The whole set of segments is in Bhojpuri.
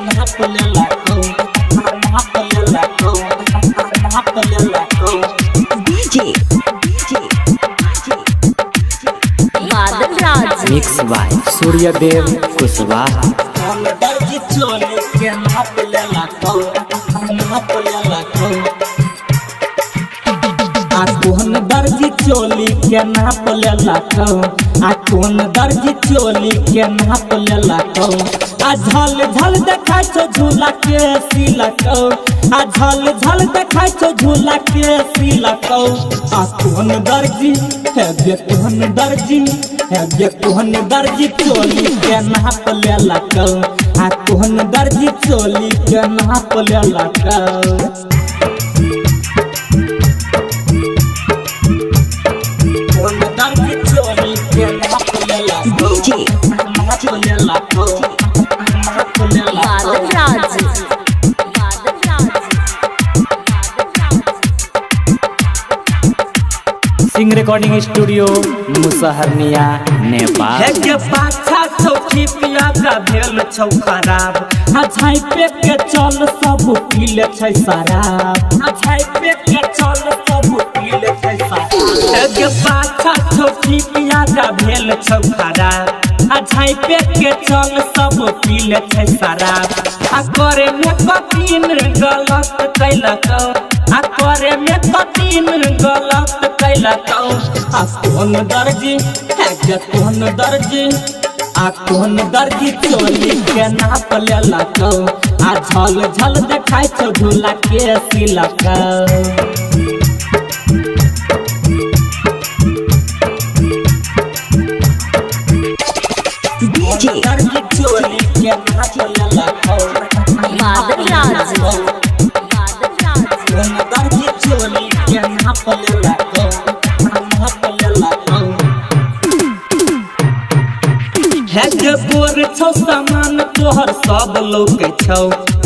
नाप लेला DJ Badal Raj mix by Suryadev Kushwaha. दर्जी चोली के नाप लेला आ कौन दर्जी चोली के नाप लेला आ कौन दर्जी चोली के नाप लेला आ झल झल देखाय छो झूला के सिलक आ झल झल देखाय छो झूला के सिलक आ कौन दर्जी है बे कौन दर्जी है बे कौन दर्जी चोली के नाप लेला आ कौन दर्जी चोली के नाप लेला DJ Badal Raj Singh recording studio Musaharniya Nepal. के पाछा चौकी पिया का भेल छौ खराब आ झाई पे के चल सब पी ले छै शराब आ झाई पे के चल सब पी ले छै शराब के पाछा चौकी पिया का भेल छौ खराब आ झाई पे के चल सब पी ले छै शराब आ करे में कठिन गलत कैलक आ करे में कठिन गलत कैलक आ कौन दर्जी है के कौन दर्जी आ कौन दर्जी चोली के नाप लेलक आ झल झल देखाय छो झूला के सिलक डीजे दर्जी चोली के नाप लेलक बादल राज कौन दर्जी चोली के नाप लेलक है के बोर छौ सामान तोहर सब लोग छौ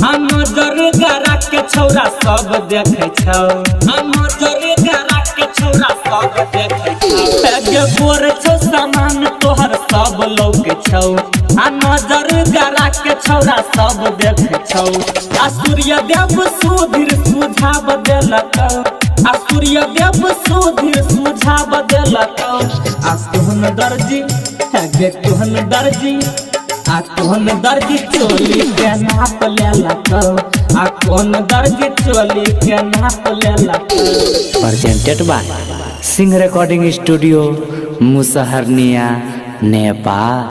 हम नजर गरा के छौरा सब देखे छौ हम नजर गरा के छौरा सब देखे छौ है के बोर छौ सामान तोहर सब लोग छौ हम नजर गरा के छौरा सब देखे छौ आ सूर्यदेव सुधीर सुझाव देलक आ सूर्यदेव सुधीर सुझाव देलक आ कौन दर्जी है गे कौन दर्जी आ कौन दर्जी चोली के नाप लेलक आ कौन दर्जी चोली के नाप लेलक presented by Singh recording studio Musaharniya Nepal.